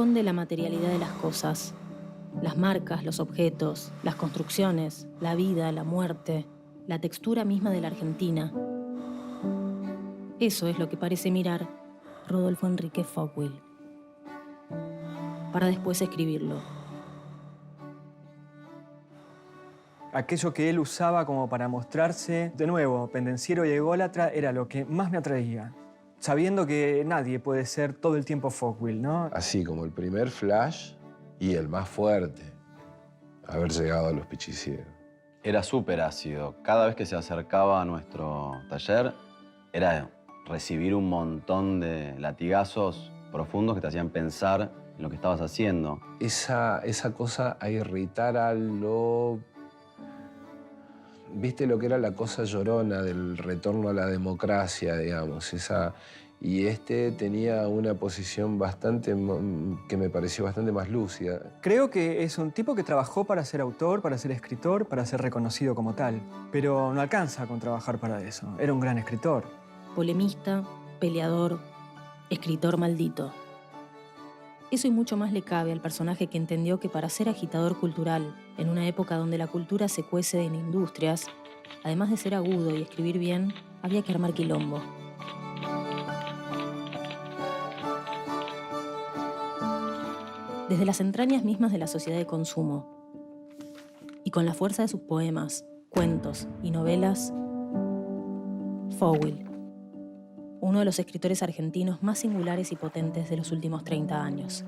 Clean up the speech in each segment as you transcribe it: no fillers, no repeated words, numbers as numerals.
esconde la materialidad de las cosas, las marcas, los objetos, las construcciones, la vida, la muerte, la textura misma de la Argentina. Eso es lo que parece mirar Rodolfo Enrique Fogwill, para después escribirlo. Aquello que él usaba como para mostrarse, de nuevo, pendenciero y ególatra, era lo que más me atraía. Sabiendo que nadie puede ser todo el tiempo Fogwill, ¿no? Así como el primer flash y el más fuerte, haber llegado a Los Pichicieros. Era súper ácido. Cada vez que se acercaba a nuestro taller, era recibir un montón de latigazos profundos que te hacían pensar en lo que estabas haciendo. Esa cosa a irritar a lo... ¿Viste lo que era la cosa llorona del retorno a la democracia, digamos? Y este tenía una posición que me pareció bastante más lúcida. Creo que es un tipo que trabajó para ser autor, para ser escritor, para ser reconocido como tal. Pero no alcanza con trabajar para eso. Era un gran escritor. Polemista, peleador, escritor maldito. Eso y mucho más le cabe al personaje que entendió que para ser agitador cultural, en una época donde la cultura se cuece en industrias, además de ser agudo y escribir bien, había que armar quilombo. Desde las entrañas mismas de la sociedad de consumo, y con la fuerza de sus poemas, cuentos y novelas, Fogwill, uno de los escritores argentinos más singulares y potentes de los últimos 30 años.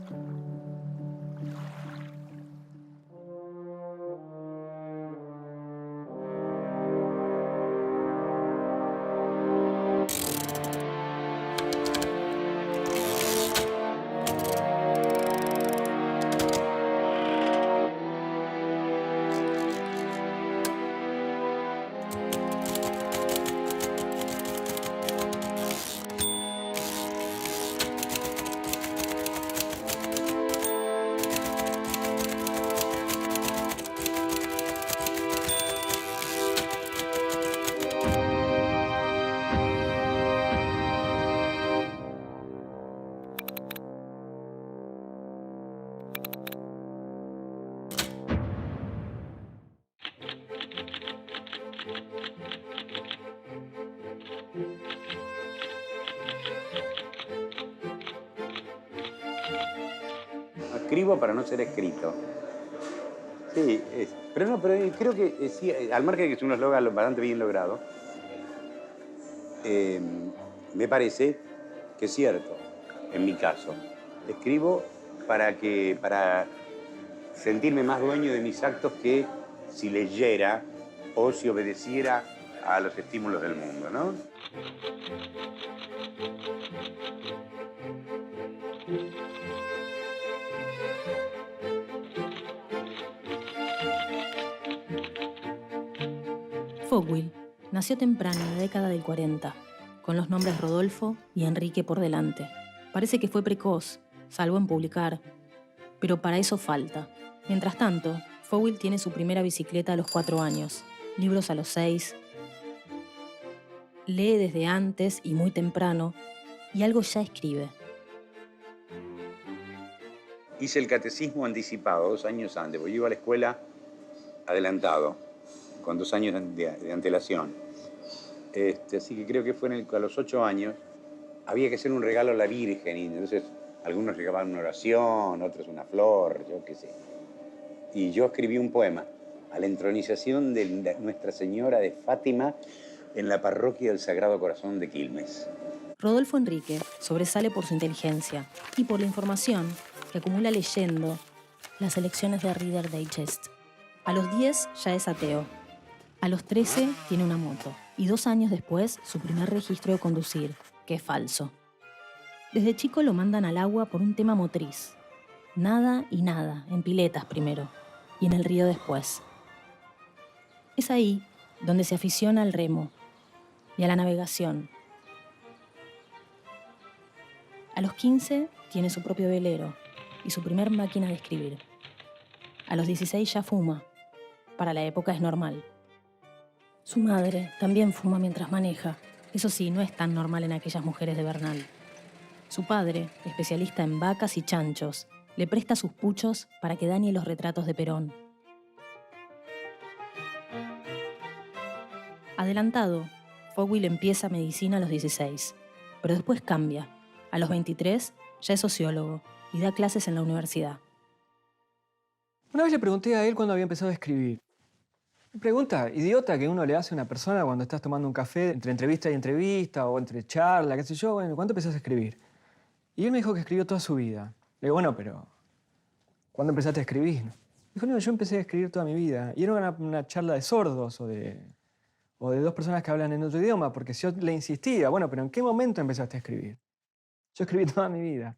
Escribo para no ser escrito. Sí, pero creo que sí, al margen de que es un eslogan bastante bien logrado, me parece que es cierto, en mi caso. Escribo para sentirme más dueño de mis actos que si leyera o si obedeciera a los estímulos del mundo, ¿no? Fogwill nació temprano en la década del 40, con los nombres Rodolfo y Enrique por delante. Parece que fue precoz, salvo en publicar, pero para eso falta. Mientras tanto, Fogwill tiene su primera bicicleta a los 4 años, libros a los 6, lee desde antes y muy temprano, y algo ya escribe. Hice el catecismo anticipado 2 años antes, porque yo iba a la escuela adelantado, con 2 años de antelación. Así que creo que fue a los 8 años, había que hacer un regalo a la Virgen, y entonces algunos regalaban una oración, otros una flor, yo qué sé. Y yo escribí un poema a la entronización de Nuestra Señora de Fátima en la parroquia del Sagrado Corazón de Quilmes. Rodolfo Enrique sobresale por su inteligencia y por la información que acumula leyendo las selecciones de Reader Digest. A los 10 ya es ateo. A los 13 tiene una moto. Y 2 años después, su primer registro de conducir, que es falso. Desde chico lo mandan al agua por un tema motriz. Nada y nada, en piletas primero, y en el río después. Es ahí donde se aficiona al remo y a la navegación. A los 15 tiene su propio velero y su primer máquina de escribir. A los 16 ya fuma. Para la época es normal. Su madre también fuma mientras maneja. Eso sí, no es tan normal en aquellas mujeres de Bernal. Su padre, especialista en vacas y chanchos, le presta sus puchos para que dañe los retratos de Perón. Adelantado, Fogwill empieza medicina a los 16, pero después cambia. A los 23 ya es sociólogo y da clases en la universidad. Una vez le pregunté a él cuándo había empezado a escribir. Pregunta idiota que uno le hace a una persona cuando estás tomando un café entre entrevista y entrevista o entre charla, qué sé yo. Bueno, ¿cuándo empezaste a escribir? Y él me dijo que escribió toda su vida. Le digo, bueno, pero ¿cuándo empezaste a escribir? Dijo, no, yo empecé a escribir toda mi vida. Y era una charla de sordos o de dos personas que hablan en otro idioma, porque si yo le insistía, bueno, pero ¿en qué momento empezaste a escribir? Yo escribí toda mi vida.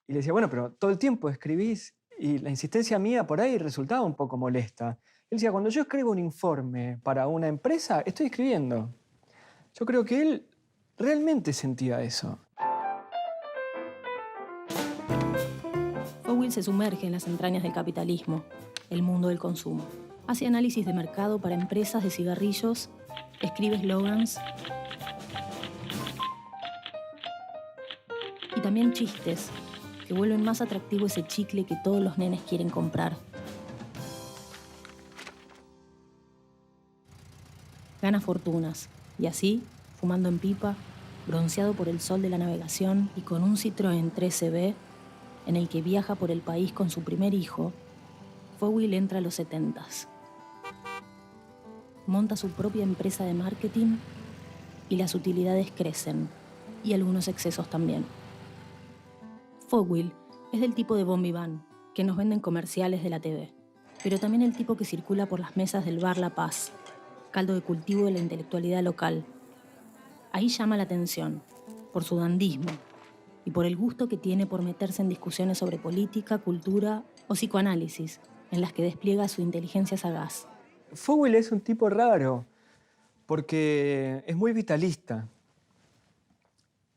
Y le decía, bueno, pero todo el tiempo escribís. Y la insistencia mía por ahí resultaba un poco molesta. Él decía, cuando yo escribo un informe para una empresa, estoy escribiendo. Yo creo que él realmente sentía eso. Fogwill se sumerge en las entrañas del capitalismo, el mundo del consumo. Hace análisis de mercado para empresas de cigarrillos, escribe slogans y también chistes que vuelven más atractivo ese chicle que todos los nenes quieren comprar. Gana fortunas y así, fumando en pipa, bronceado por el sol de la navegación y con un Citroën 13B en el que viaja por el país con su primer hijo, Fogwill entra a los 70s. Monta su propia empresa de marketing y las utilidades crecen, y algunos excesos también. Fogwill es del tipo de Bon Vivant que nos venden comerciales de la TV, pero también el tipo que circula por las mesas del bar La Paz, caldo de cultivo de la intelectualidad local. Ahí llama la atención, por su dandismo y por el gusto que tiene por meterse en discusiones sobre política, cultura o psicoanálisis, en las que despliega su inteligencia sagaz. Fogwill es un tipo raro, porque es muy vitalista.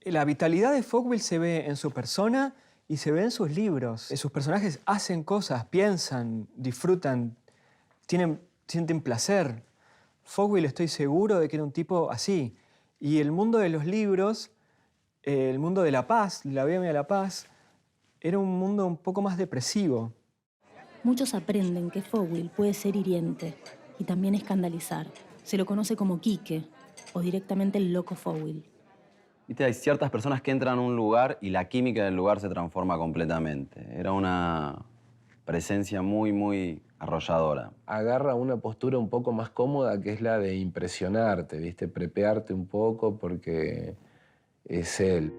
La vitalidad de Fogwill se ve en su persona y se ve en sus libros. Sus personajes hacen cosas, piensan, disfrutan, sienten placer. Fogwill, estoy seguro de que era un tipo así. Y el mundo de los libros, el mundo de la paz, la Bohemia de la Paz, era un mundo un poco más depresivo. Muchos aprenden que Fogwill puede ser hiriente y también escandalizar. Se lo conoce como Quique o directamente el loco Fogwill. Viste, hay ciertas personas que entran a un lugar y la química del lugar se transforma completamente. Era una presencia muy, muy arrolladora. Agarra una postura un poco más cómoda, que es la de impresionarte, ¿viste? Prepearte un poco porque es él.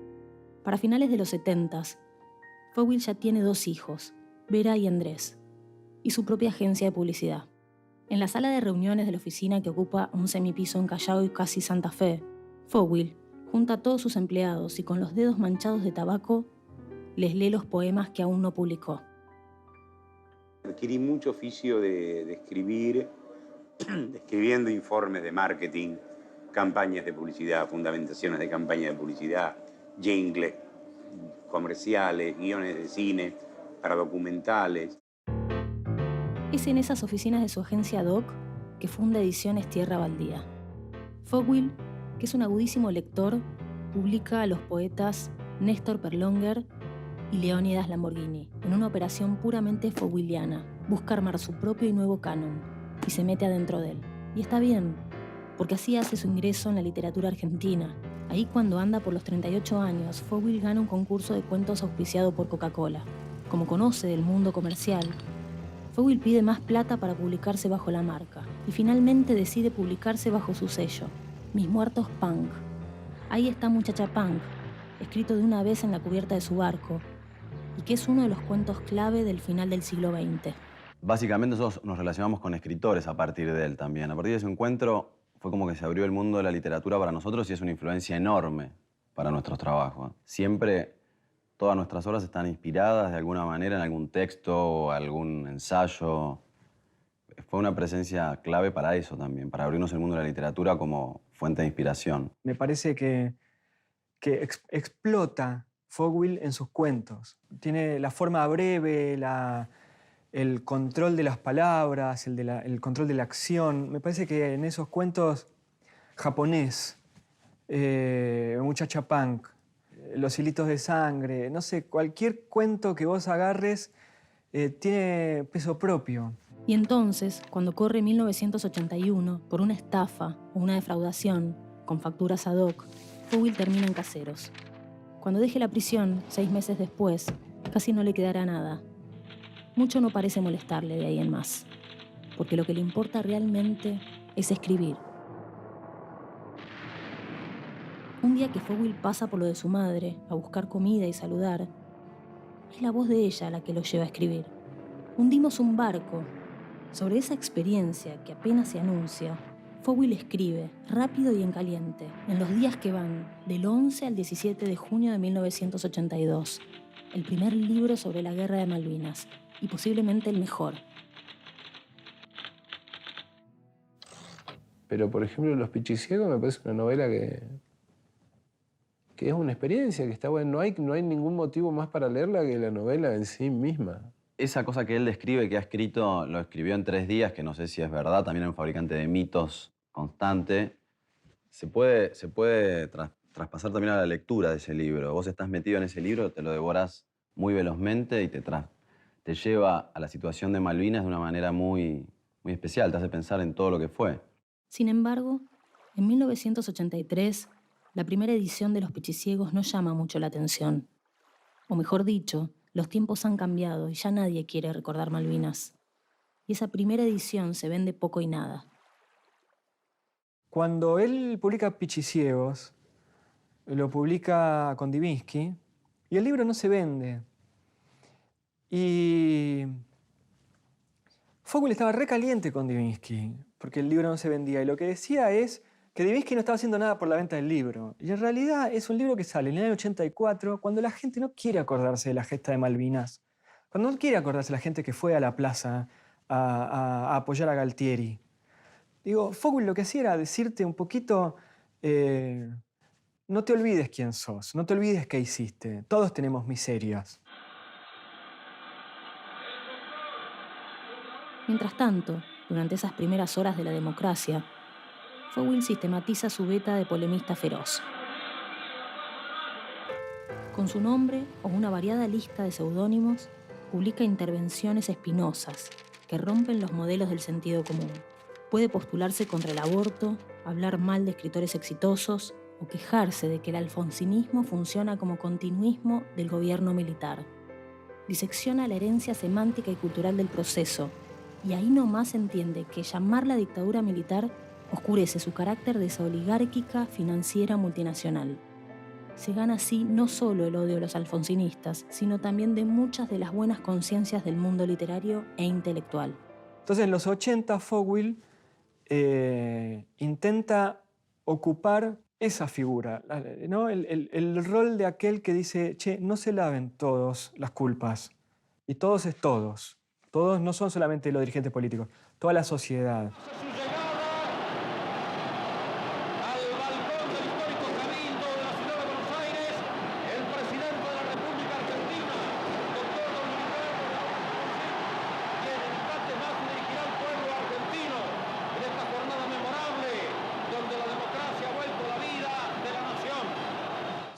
Para finales de los 70s, Fogwill ya tiene 2 hijos, Vera y Andrés, y su propia agencia de publicidad. En la sala de reuniones de la oficina que ocupa un semipiso en Callao y casi Santa Fe, Fogwill junta a todos sus empleados y con los dedos manchados de tabaco les lee los poemas que aún no publicó. Adquirí mucho oficio de escribir, escribiendo informes de marketing, campañas de publicidad, fundamentaciones de campañas de publicidad, jingles, comerciales, guiones de cine, para documentales. Es en esas oficinas de su agencia DOC que funda Ediciones Tierra Baldía. Fogwill, que es un agudísimo lector, publica a los poetas Néstor Perlonger y Leónidas Lamborghini en una operación puramente fogwilliana. Busca armar su propio y nuevo canon y se mete adentro de él. Y está bien, porque así hace su ingreso en la literatura argentina. Ahí, cuando anda por los 38 años, Fogwill gana un concurso de cuentos auspiciado por Coca-Cola. Como conoce del mundo comercial, Fogwill pide más plata para publicarse bajo la marca y finalmente decide publicarse bajo su sello, Mis Muertos Punk. Ahí está Muchacha Punk, escrito de una vez en la cubierta de su barco, y que es uno de los cuentos clave del final del siglo XX. Básicamente nosotros nos relacionamos con escritores a partir de él también. A partir de ese encuentro fue como que se abrió el mundo de la literatura para nosotros y es una influencia enorme para nuestros trabajos. Siempre todas nuestras obras están inspiradas de alguna manera en algún texto o algún ensayo. Fue una presencia clave para eso también, para abrirnos el mundo de la literatura como fuente de inspiración. Me parece que explota Fogwill en sus cuentos. Tiene la forma breve, el control de las palabras, el control de la acción. Me parece que en esos cuentos japonés, Muchacha Punk, Los hilitos de sangre, no sé, cualquier cuento que vos agarres tiene peso propio. Y entonces, cuando corre 1981 por una estafa o una defraudación con facturas ad hoc, Fogel termina en Caseros. Cuando deje la prisión, 6 meses después, casi no le quedará nada. Mucho no parece molestarle de ahí en más, porque lo que le importa realmente es escribir. Un día que Fogel pasa por lo de su madre a buscar comida y saludar, es la voz de ella la que lo lleva a escribir. Hundimos un barco. Sobre esa experiencia que apenas se anuncia, Fogel escribe, rápido y en caliente, en los días que van del 11 al 17 de junio de 1982, el primer libro sobre la Guerra de Malvinas, y posiblemente el mejor. Pero, por ejemplo, Los Pichiciegos me parece una novela que es una experiencia, que está buena. No hay ningún motivo más para leerla que la novela en sí misma. Esa cosa que él describe, que ha escrito, lo escribió en 3 días, que no sé si es verdad, también es un fabricante de mitos constante. Se puede traspasar también a la lectura de ese libro. Vos estás metido en ese libro, te lo devorás muy velozmente y te lleva a la situación de Malvinas de una manera muy, muy especial, te hace pensar en todo lo que fue. Sin embargo, en 1983, la primera edición de Los Pichiciegos no llama mucho la atención. O mejor dicho, los tiempos han cambiado y ya nadie quiere recordar Malvinas. Y esa primera edición se vende poco y nada. Cuando él publica Pichiciegos, lo publica con Divinsky, y el libro no se vende. Y Fogel estaba recaliente con Divinsky, porque el libro no se vendía. Y lo que decía es que Divinsky no estaba haciendo nada por la venta del libro. Y en realidad es un libro que sale en el año 84, cuando la gente no quiere acordarse de la gesta de Malvinas. Cuando no quiere acordarse de la gente que fue a la plaza a apoyar a Galtieri. Digo, Fogel lo que hacía era decirte un poquito, no te olvides quién sos, no te olvides qué hiciste. Todos tenemos miserias. Mientras tanto, durante esas primeras horas de la democracia, Fogel sistematiza su beta de polemista feroz. Con su nombre o una variada lista de seudónimos, publica intervenciones espinosas que rompen los modelos del sentido común. Puede postularse contra el aborto, hablar mal de escritores exitosos o quejarse de que el alfonsinismo funciona como continuismo del gobierno militar. Disecciona la herencia semántica y cultural del proceso, y ahí nomás entiende que llamar la dictadura militar oscurece su carácter de esa oligárquica financiera multinacional. Se gana así no solo el odio de los alfonsinistas, sino también de muchas de las buenas conciencias del mundo literario e intelectual. Entonces, en los 80, Fogel intenta ocupar esa figura, ¿no? El rol de aquel que dice, che, no se laven todos las culpas. Y todos es todos. Todos no son solamente los dirigentes políticos, toda la sociedad.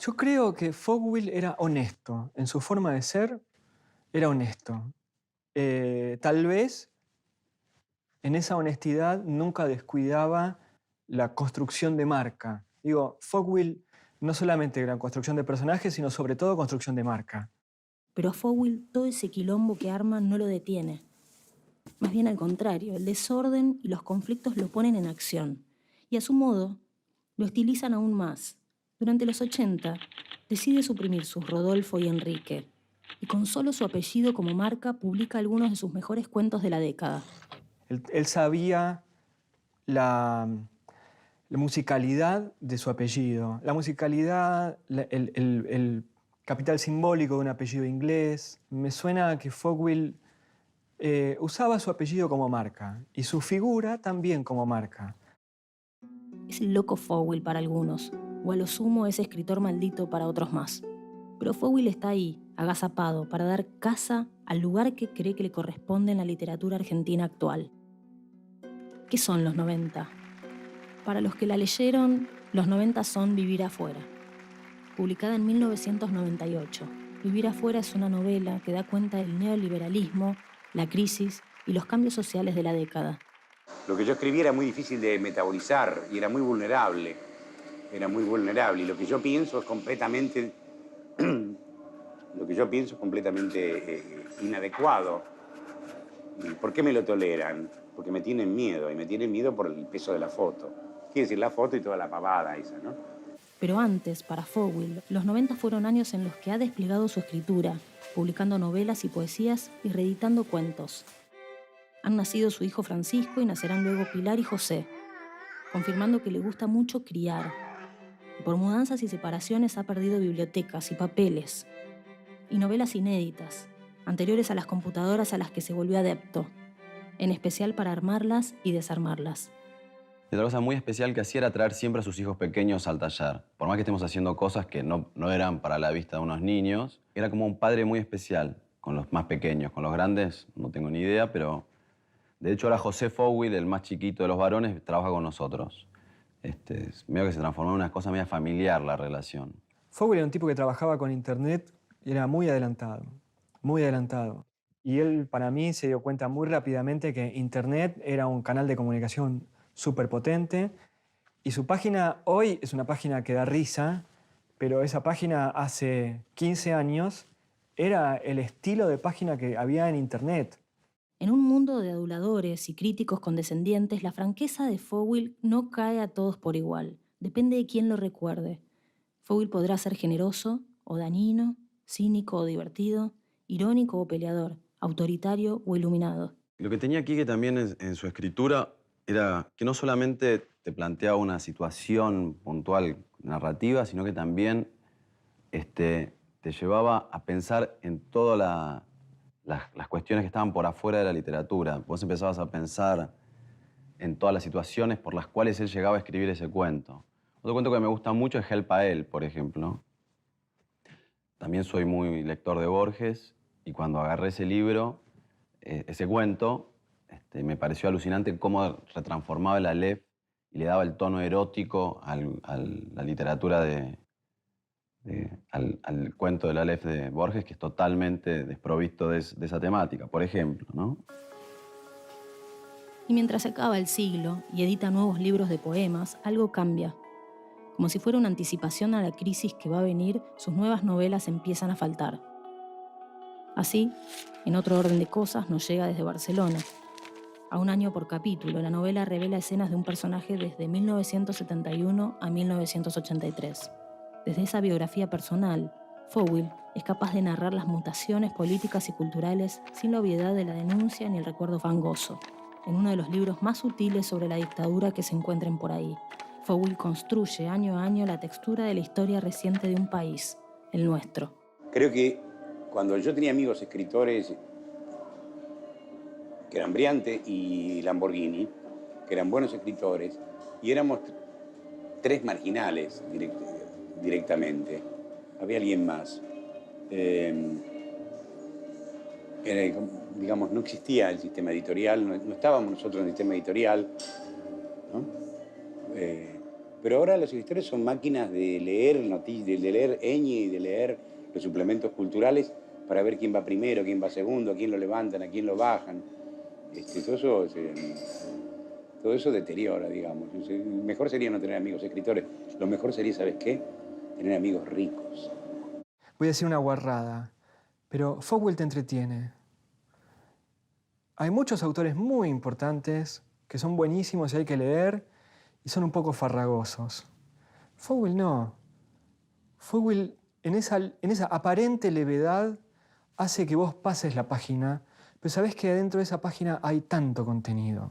Yo creo que Fogel era honesto, en su forma de ser era honesto. Tal vez en esa honestidad nunca descuidaba la construcción de marca. Digo, Fogel no solamente era construcción de personajes, sino sobre todo construcción de marca. Pero a Fogel todo ese quilombo que arma no lo detiene. Más bien al contrario, el desorden y los conflictos lo ponen en acción. Y a su modo, lo estilizan aún más. Durante los 80, decide suprimir sus Rodolfo y Enrique, y con solo su apellido como marca publica algunos de sus mejores cuentos de la década. Él sabía la musicalidad de su apellido, la musicalidad, el capital simbólico de un apellido inglés. Me suena que Fogel usaba su apellido como marca y su figura también como marca. Es el loco Fogel para algunos, o a lo sumo es escritor maldito para otros más. Pero Fogel está ahí, agazapado, para dar caza al lugar que cree que le corresponde en la literatura argentina actual. ¿Qué son los 90? Para los que la leyeron, los 90 son vivir afuera. publicada en 1998. Vivir afuera es una novela que da cuenta del neoliberalismo, la crisis y los cambios sociales de la década. Lo que yo escribí era muy difícil de metabolizar y era muy vulnerable. Era muy vulnerable. Y lo que yo pienso es completamente... inadecuado. ¿Y por qué me lo toleran? Porque me tienen miedo. Y me tienen miedo por el peso de la foto. Quiere decir, la foto y toda la pavada esa, ¿no? Pero antes, para Fogwill, los 90 fueron años en los que ha desplegado su escritura, publicando novelas y poesías y reeditando cuentos. Han nacido su hijo Francisco y nacerán luego Pilar y José, confirmando que le gusta mucho criar. Y por mudanzas y separaciones ha perdido bibliotecas y papeles, y novelas inéditas, anteriores a las computadoras a las que se volvió adepto, en especial para armarlas y desarmarlas. Y otra cosa muy especial que hacía era traer siempre a sus hijos pequeños al taller. Por más que estemos haciendo cosas que no eran para la vista de unos niños, era como un padre muy especial con los más pequeños. Con los grandes no tengo ni idea, pero de hecho ahora José Fogwill, el más chiquito de los varones, trabaja con nosotros. Medio que se transformó en una cosa media familiar la relación. Fogwill era un tipo que trabajaba con internet y era muy adelantado, muy adelantado. Y él, para mí, se dio cuenta muy rápidamente que internet era un canal de comunicación súper potente. Y su página hoy es una página que da risa, pero esa página hace 15 años era el estilo de página que había en internet. En un mundo de aduladores y críticos condescendientes, la franqueza de Fogwill no cae a todos por igual. Depende de quién lo recuerde. Fogwill podrá ser generoso o dañino, cínico o divertido, irónico o peleador, autoritario o iluminado. Lo que tenía aquí que también en su escritura era que no solamente te planteaba una situación puntual narrativa, sino que también te llevaba a pensar en todas las cuestiones que estaban por afuera de la literatura. Vos empezabas a pensar en todas las situaciones por las cuales él llegaba a escribir ese cuento. Otro cuento que me gusta mucho es Help a él, por ejemplo. También soy muy lector de Borges y cuando agarré ese libro, ese cuento, me pareció alucinante cómo retransformaba el Aleph y le daba el tono erótico a la literatura al cuento del Aleph de Borges, que es totalmente desprovisto de esa temática, por ejemplo, ¿no? Y mientras se acaba el siglo y edita nuevos libros de poemas, algo cambia. Como si fuera una anticipación a la crisis que va a venir, sus nuevas novelas empiezan a faltar. Así, en otro orden de cosas, nos llega desde Barcelona. A un año por capítulo, la novela revela escenas de un personaje desde 1971 a 1983. Desde esa biografía personal, Fogwill es capaz de narrar las mutaciones políticas y culturales sin la obviedad de la denuncia ni el recuerdo fangoso, en uno de los libros más sutiles sobre la dictadura que se encuentren por ahí. Fogwill construye año a año la textura de la historia reciente de un país, el nuestro. Creo que cuando yo tenía amigos escritores que eran Briante y Lamborghini, que eran buenos escritores, y éramos tres marginales directamente. Había alguien más. Digamos, no existía el sistema editorial, no estábamos nosotros en el sistema editorial, ¿no? Pero ahora los escritores son máquinas de leer noticias, de leer Ñ y de leer los suplementos culturales para ver quién va primero, quién va segundo, a quién lo levantan, a quién lo bajan. Todo eso deteriora, digamos. Mejor sería no tener amigos escritores. Lo mejor sería, ¿sabes qué? Tener amigos ricos. Voy a decir una guarrada, pero Fogwill te entretiene. Hay muchos autores muy importantes que son buenísimos y hay que leer y son un poco farragosos. Fogwill no. Fogwill, en esa aparente levedad, hace que vos pases la página, pero sabés que dentro de esa página hay tanto contenido.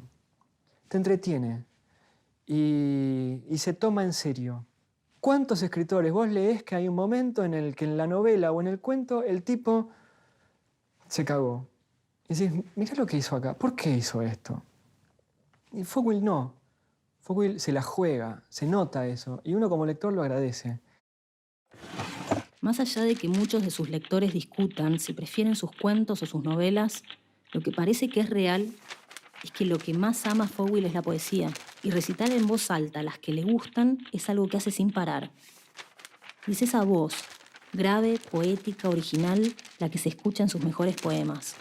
Te entretiene y se toma en serio. ¿Cuántos escritores vos leés que hay un momento en el que en la novela o en el cuento el tipo se cagó? Y decís, mirá lo que hizo acá, ¿por qué hizo esto? Y Fogwill no. Fogwill se la juega, se nota eso, y uno como lector lo agradece. Más allá de que muchos de sus lectores discutan si prefieren sus cuentos o sus novelas, lo que parece que es real es que lo que más ama Fogwill es la poesía, y recitar en voz alta las que le gustan es algo que hace sin parar. Y es esa voz, grave, poética, original, la que se escucha en sus mejores poemas.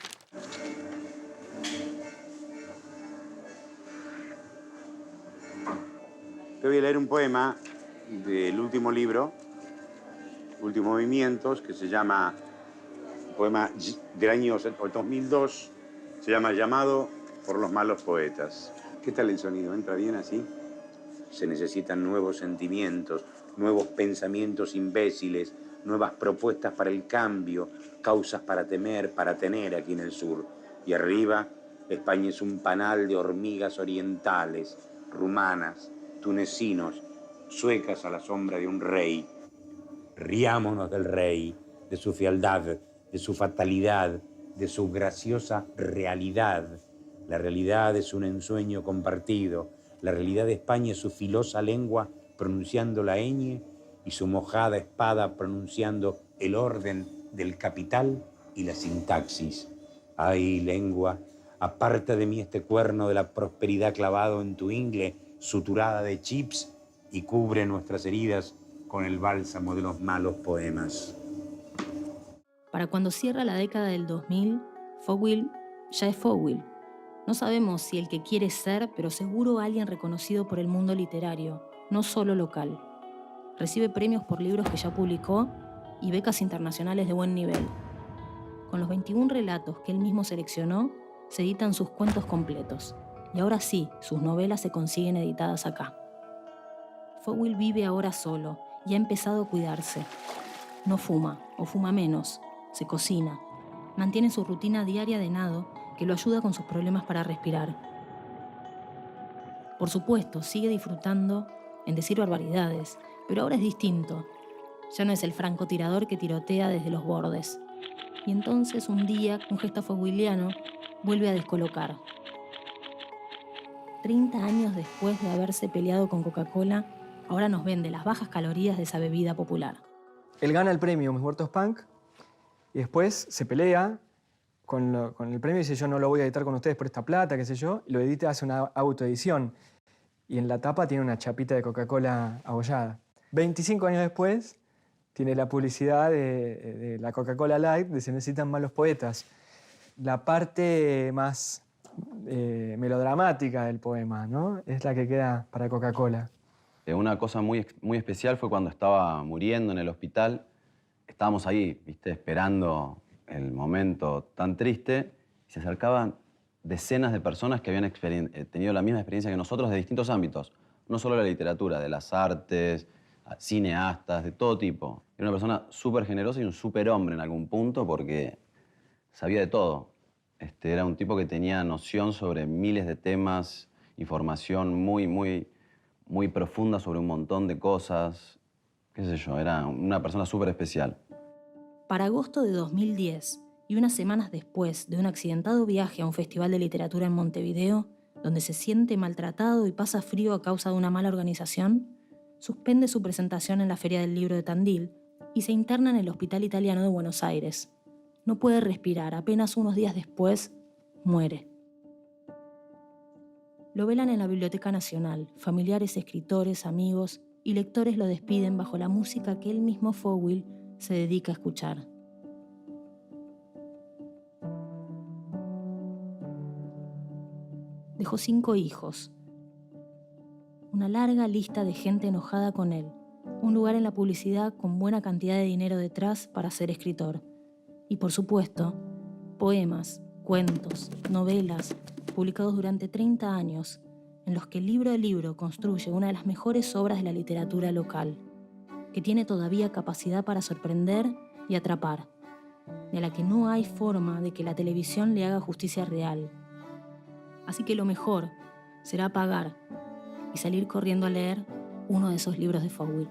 Te voy a leer un poema del último libro, Últimos Movimientos, que se llama, poema del año 2002, se llama Llamado por los malos poetas. ¿Qué tal el sonido? ¿Entra bien así? Se necesitan nuevos sentimientos, nuevos pensamientos imbéciles, nuevas propuestas para el cambio, causas para temer, para tener aquí en el sur. Y arriba, España es un panal de hormigas orientales, rumanas, tunecinos, suecas a la sombra de un rey. Riámonos del rey, de su fealdad, de su fatalidad, de su graciosa realidad. La realidad es un ensueño compartido. La realidad de España es su filosa lengua pronunciando la ñ y su mojada espada pronunciando el orden del capital y la sintaxis. Ay, lengua, aparta de mí este cuerno de la prosperidad clavado en tu ingle, suturada de chips, y cubre nuestras heridas con el bálsamo de los malos poemas. Para cuando cierra la década del 2000, Fogwill ya es Fogwill. No sabemos si el que quiere ser, pero seguro alguien reconocido por el mundo literario, no solo local. Recibe premios por libros que ya publicó y becas internacionales de buen nivel. Con los 21 relatos que él mismo seleccionó, se editan sus cuentos completos. Y ahora sí, sus novelas se consiguen editadas acá. Fogwill vive ahora solo y ha empezado a cuidarse. No fuma, o fuma menos, se cocina. Mantiene su rutina diaria de nado que lo ayuda con sus problemas para respirar. Por supuesto, sigue disfrutando en decir barbaridades, pero ahora es distinto. Ya no es el francotirador que tirotea desde los bordes. Y entonces un día, un gesto fogwilliano, vuelve a descolocar. 30 años después de haberse peleado con Coca-Cola, ahora nos vende las bajas calorías de esa bebida popular. Él gana el premio Mis Muertos Punk y después se pelea con el premio y dice: yo no lo voy a editar con ustedes por esta plata, qué sé yo, y lo edita, hace una autoedición. Y en la tapa tiene una chapita de Coca-Cola abollada. 25 años después tiene la publicidad de la Coca-Cola Light de Se necesitan malos poetas. La parte más melodramática del poema, ¿no? Es la que queda para Coca-Cola. Una cosa muy, muy especial fue cuando estaba muriendo en el hospital. Estábamos ahí, ¿viste? Esperando el momento tan triste. Y se acercaban decenas de personas que habían tenido la misma experiencia que nosotros de distintos ámbitos. No solo de la literatura, de las artes, cineastas, de todo tipo. Era una persona súper generosa y un súper hombre en algún punto porque sabía de todo. Era un tipo que tenía noción sobre miles de temas, información muy profunda sobre un montón de cosas. Qué sé yo, era una persona súper especial. Para agosto de 2010, y unas semanas después de un accidentado viaje a un festival de literatura en Montevideo, donde se siente maltratado y pasa frío a causa de una mala organización, suspende su presentación en la Feria del Libro de Tandil y se interna en el Hospital Italiano de Buenos Aires. No puede respirar, apenas unos días después, muere. Lo velan en la Biblioteca Nacional, familiares, escritores, amigos y lectores lo despiden bajo la música que él mismo, Fogwill, se dedica a escuchar. Dejó 5 hijos, una larga lista de gente enojada con él, un lugar en la publicidad con buena cantidad de dinero detrás para ser escritor. Y por supuesto, poemas, cuentos, novelas, publicados durante 30 años, en los que libro a libro construye una de las mejores obras de la literatura local, que tiene todavía capacidad para sorprender y atrapar, de la que no hay forma de que la televisión le haga justicia real. Así que lo mejor será apagar y salir corriendo a leer uno de esos libros de Fogwill.